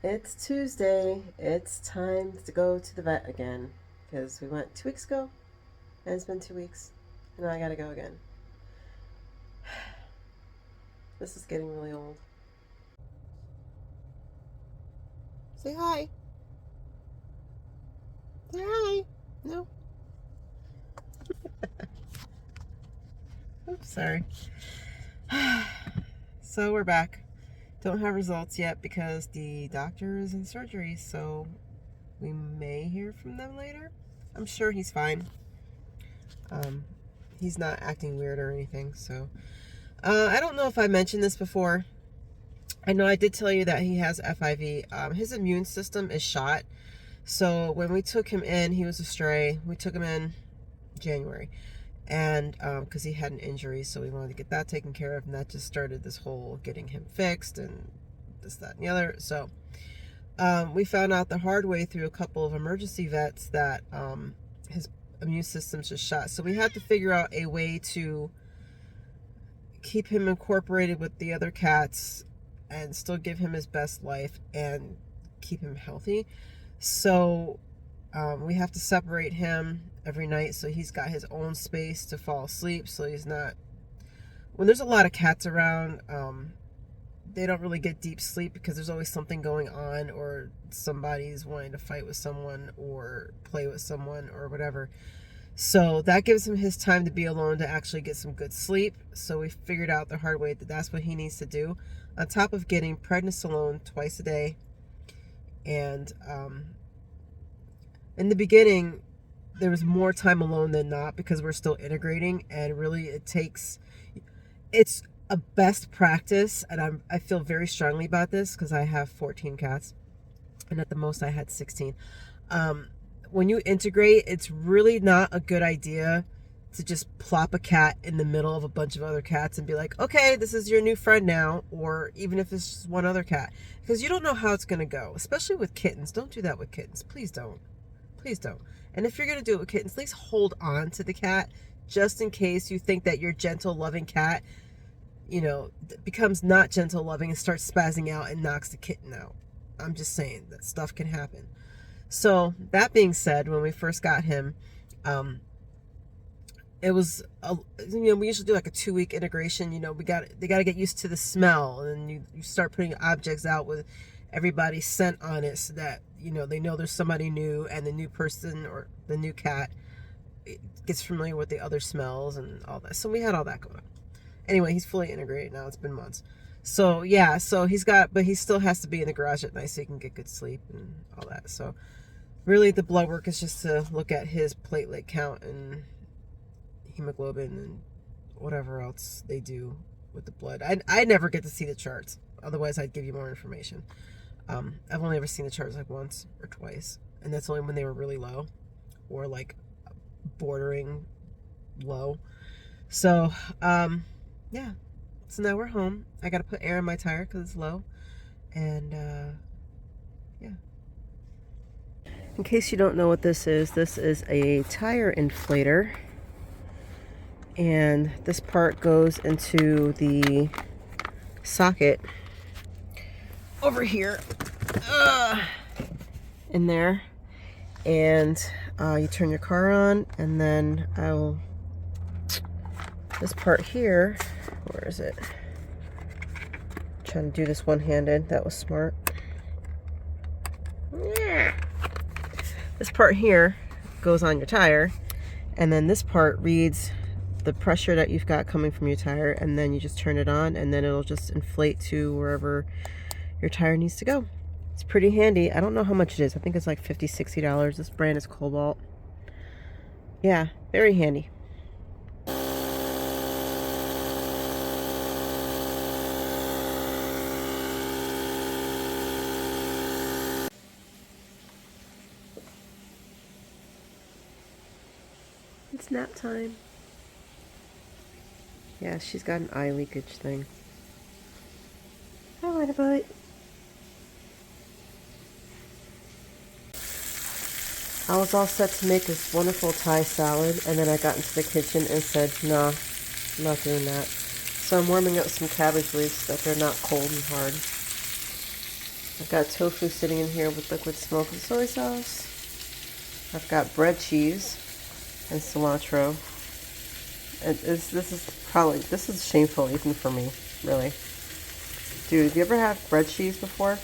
It's Tuesday. It's time to go to the vet again because we went 2 weeks ago and it's been 2 weeks and now I gotta go again. This is getting really old. Say hi. Say hi. No. Oops, sorry. So we're back. Don't have results yet because the doctor is in surgery, so we may hear from them later. I'm sure he's fine. He's not acting weird or anything, so. I don't know if I mentioned this before. I know I did tell you that he has FIV. His immune system is shot. So when we took him in, he was a stray. We took him in January. And because he had an injury, so we wanted to get that taken care of. And that just started this whole getting him fixed and this, that, and the other. So we found out the hard way through a couple of emergency vets that his immune system's just shot. So we had to figure out a way to keep him incorporated with the other cats and still give him his best life and keep him healthy. So we have to separate him every night so he's got his own space to fall asleep, so he's not, when there's a lot of cats around, they don't really get deep sleep because there's always something going on, or somebody's wanting to fight with someone or play with someone or whatever. So that gives him his time to be alone to actually get some good sleep. So we figured out the hard way that that's what he needs to do, on top of getting prednisolone twice a day. And in the beginning, there was more time alone than not because we're still integrating, and really it's a best practice, and I feel very strongly about this because I have 14 cats, and at the most I had 16. When you integrate, it's really not a good idea to just plop a cat in the middle of a bunch of other cats and be like, okay, this is your new friend now, or even if it's just one other cat, because you don't know how it's going to go, especially with kittens. Don't do that with kittens. Please don't. Please don't. And if you're going to do it with kittens, at least hold on to the cat just in case you think that your gentle, loving cat, becomes not gentle, loving and starts spazzing out and knocks the kitten out. I'm just saying that stuff can happen. So that being said, when we first got him, it was, we usually do like a 2-week integration. They got to get used to the smell, and you start putting objects out with everybody's scent on it so that, they know there's somebody new, and the new person or the new cat gets familiar with the other smells and all that. So we had all that going on. Anyway, he's fully integrated now. It's been months. So yeah, but he still has to be in the garage at night so he can get good sleep and all that. So really the blood work is just to look at his platelet count and hemoglobin and whatever else they do with the blood. I never get to see the charts. Otherwise, I'd give you more information. I've only ever seen the charts like once or twice, and that's only when they were really low or like bordering low. So, yeah. So now we're home. I got to put air in my tire because it's low. And, yeah. In case you don't know what this is a tire inflator. And this part goes into the socket over here. In there. And you turn your car on, and then this part here, where is it? I'm trying to do this one-handed. That was smart. Yeah. This part here goes on your tire, and then this part reads the pressure that you've got coming from your tire, and then you just turn it on, and then it'll just inflate to wherever your tire needs to go. It's pretty handy. I don't know how much it is. I think it's like $50, $60. This brand is Cobalt. Yeah, very handy. It's nap time. Yeah, she's got an eye leakage thing. Hi, White Butt. I was all set to make this wonderful Thai salad, and then I got into the kitchen and said, nah, I'm not doing that. So I'm warming up some cabbage leaves so that they're not cold and hard. I've got tofu sitting in here with liquid smoked soy sauce. I've got bread cheese and cilantro. This is shameful even for me, really. Dude, have you ever had bread cheese before?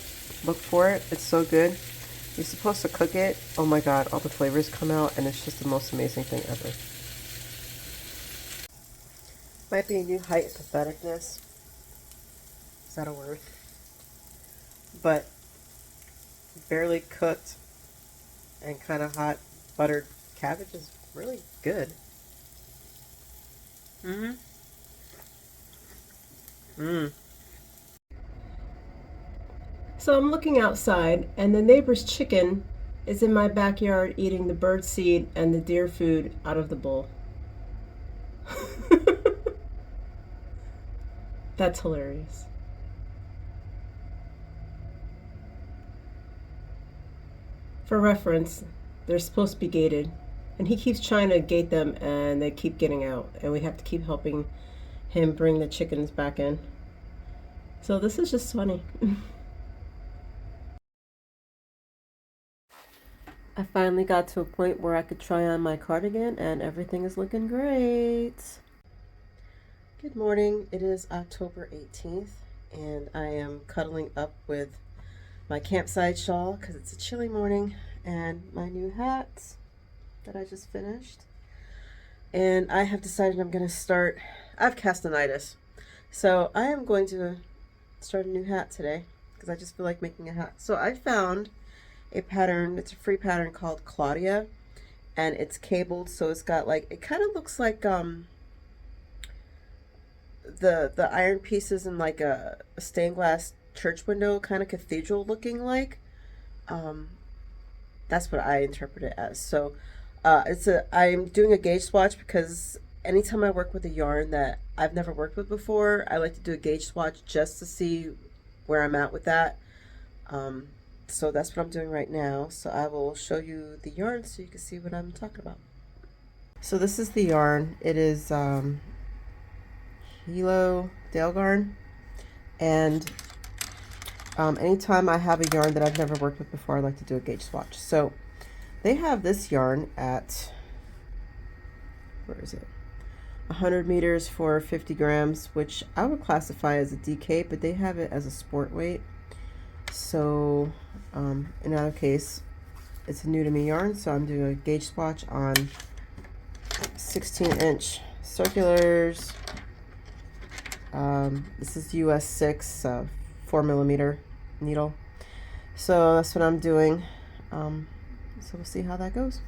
Look for it. It's so good. You're supposed to cook it. Oh my god, all the flavors come out and it's just the most amazing thing ever. Might be a new height of patheticness. Is that a word? But barely cooked and kind of hot buttered cabbage is really good. So I'm looking outside and the neighbor's chicken is in my backyard eating the bird seed and the deer food out of the bowl. That's hilarious. For reference, they're supposed to be gated, and he keeps trying to gate them and they keep getting out, and we have to keep helping him bring the chickens back in. So this is just funny. I finally got to a point where I could try on my cardigan and everything is looking great. Good morning. It is October 18th and I am cuddling up with my campsite shawl because it's a chilly morning and my new hat that I just finished. And I have decided I'm going to start, I have Caston-itus. So I am going to start a new hat today because I just feel like making a hat. So I found a pattern, it's a free pattern called Claudia, and it's cabled, so it's got like, it kind of looks like the iron pieces in like a stained glass church window, kind of cathedral looking like. That's what I interpret it as. So I'm doing a gauge swatch because anytime I work with a yarn that I've never worked with before, I like to do a gauge swatch just to see where I'm at with that. So that's what I'm doing right now. So I will show you the yarn so you can see what I'm talking about. So this is the yarn. It is Hilo Dalegarn. And anytime I have a yarn that I've never worked with before, I like to do a gauge swatch. So they have this yarn at, where is it? 100 meters for 50 grams, which I would classify as a DK, but they have it as a sport weight. So in either case, it's a new to me yarn, so I'm doing a gauge swatch on 16-inch circulars. This is US 6 4mm needle. So that's what I'm doing. So we'll see how that goes.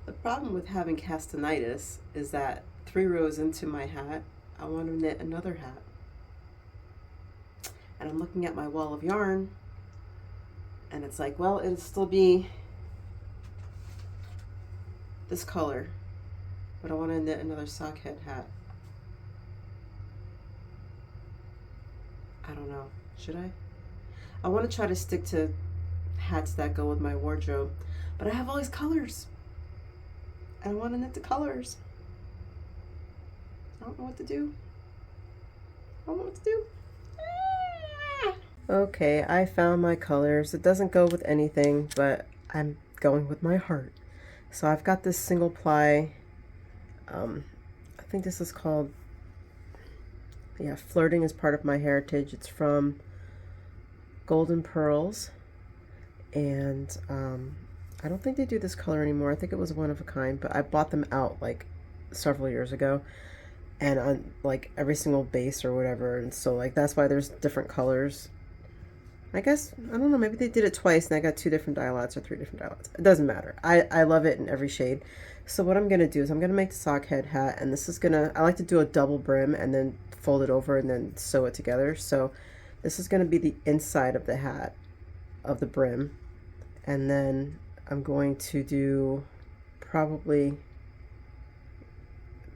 The problem with having Caston-itus is that 3 rows into my hat, I want to knit another hat. And I'm looking at my wall of yarn, and it's like, well, it'll still be this color, but I want to knit another sock head hat. I don't know. Should I? I want to try to stick to hats that go with my wardrobe, but I have all these colors. I want to knit the colors. I don't know what to do. I don't know what to do. Okay, I found my colors. It doesn't go with anything, but I'm going with my heart. So I've got this single ply, I think this is called, yeah, Flirting is Part of My Heritage. It's from Golden Pearls, and I don't think they do this color anymore. I think it was one of a kind, but I bought them out like several years ago, and on like every single base or whatever, and so like that's why there's different colors. I guess, I don't know, maybe they did it twice and I got 2 different dye lots or 3 different dye lots. It doesn't matter. I love it in every shade. So what I'm going to do is I'm going to make the sock head hat, and this is going to, I like to do a double brim and then fold it over and then sew it together. So this is going to be the inside of the hat, of the brim. And then I'm going to do probably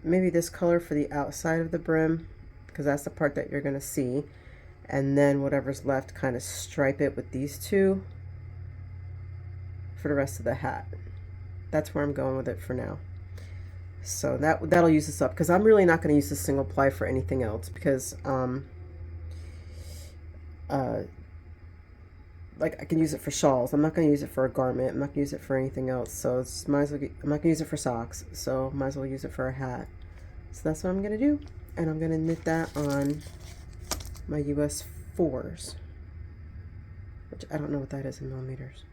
maybe this color for the outside of the brim, because that's the part that you're going to see. And then whatever's left, kind of stripe it with these two for the rest of the hat. that's where I'm going with it for now. So that'll use this up, because I'm really not going to use this single ply for anything else, because like I can use it for shawls. I'm not going to use it for a garment. I'm not going to use it for anything else. So it's might as well I'm not going to use it for socks. So might as well use it for a hat. So that's what I'm going to do. And I'm going to knit that on my US 4s, which I don't know what that is in millimeters.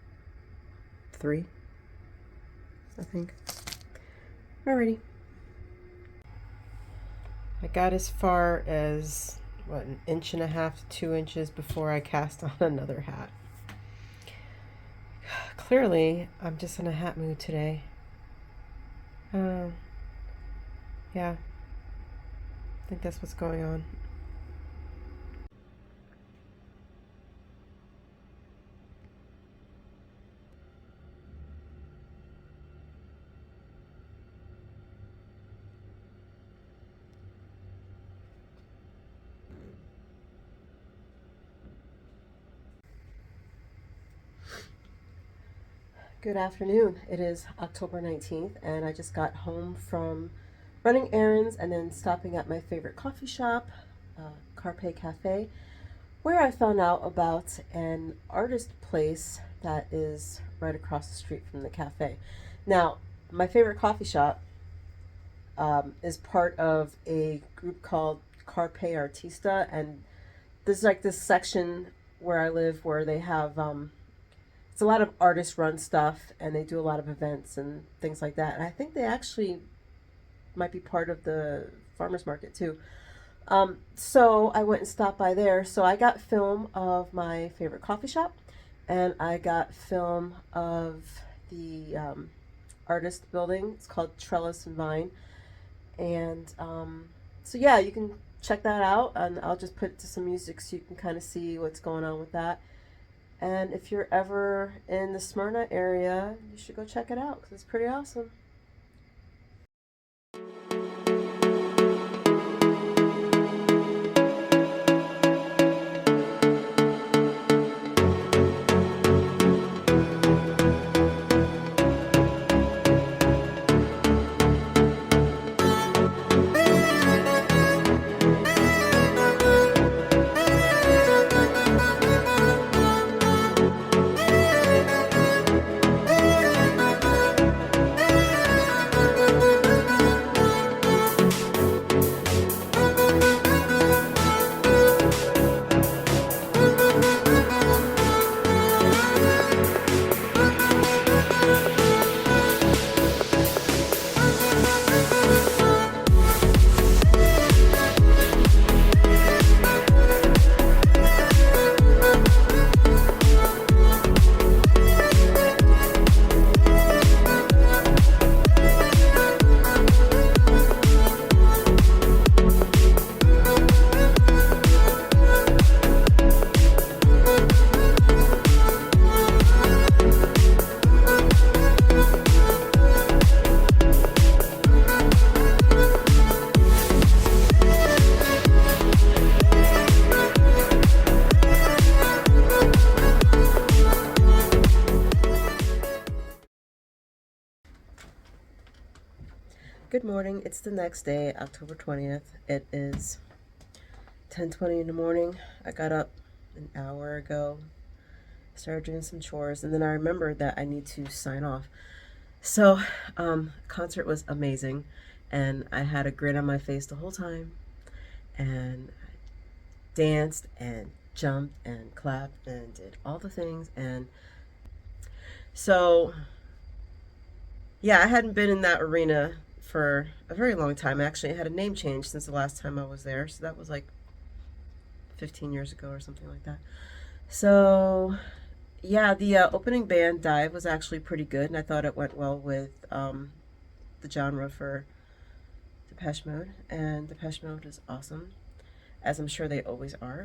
3, I think. Alrighty. I got as far as, what, 1.5 to 2 inches before I cast on another hat. Clearly, I'm just in a hat mood today. Yeah, I think that's what's going on. Good afternoon. It is October 19th, and I just got home from running errands and then stopping at my favorite coffee shop, Carpe Cafe, where I found out about an artist place that is right across the street from the cafe. Now, my favorite coffee shop is part of a group called Carpe Artista, and there's like this section where I live where they have it's a lot of artist run stuff, and they do a lot of events and things like that. And I think they actually might be part of the farmers market too. So I went and stopped by there. So I got film of my favorite coffee shop, and I got film of the artist building. It's called Trellis and Vine. And so yeah, you can check that out, and I'll just put it to some music so you can kind of see what's going on with that. And if you're ever in the Smyrna area, you should go check it out, because it's pretty awesome. Good morning. It's the next day, October 20th. It is 10:20 in the morning. I got up an hour ago, started doing some chores, and then I remembered that I need to sign off. So, concert was amazing, and I had a grin on my face the whole time, and I danced and jumped and clapped and did all the things. And so, yeah, I hadn't been in that arena for a very long time. Actually, I had a name change since the last time I was there, so that was like 15 years ago or something like that. So yeah, the opening band dive was actually pretty good, and I thought it went well with the genre for Depeche Mode, and Depeche Mode is awesome, as I'm sure they always are.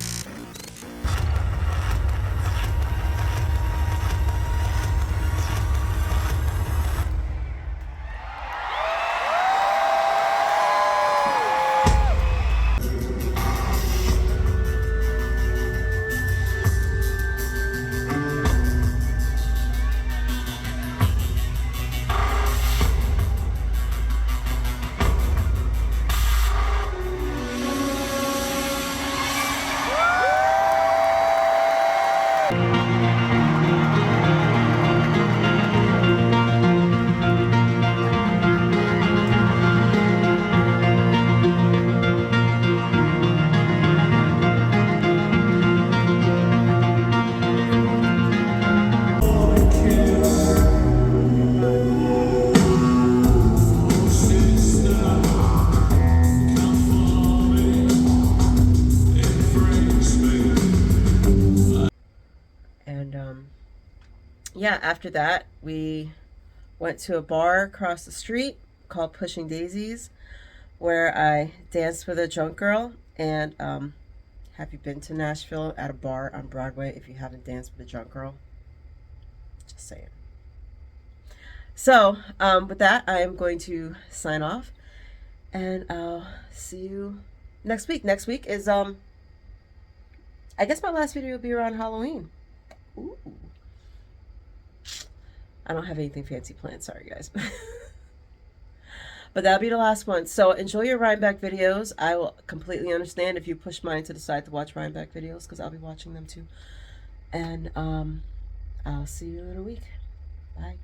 yeah, after that, we went to a bar across the street called Pushing Daisies, where I danced with a drunk girl. And have you been to Nashville at a bar on Broadway if you haven't danced with a drunk girl? Just saying. So, with that, I am going to sign off, and I'll see you next week. Next week is, I guess my last video will be around Halloween. Ooh. I don't have anything fancy planned, sorry guys. But that'll be the last one. So enjoy your Rhinebeck videos. I will completely understand if you push mine to the side to watch Rhinebeck videos, because I'll be watching them too. And I'll see you in a week. Bye.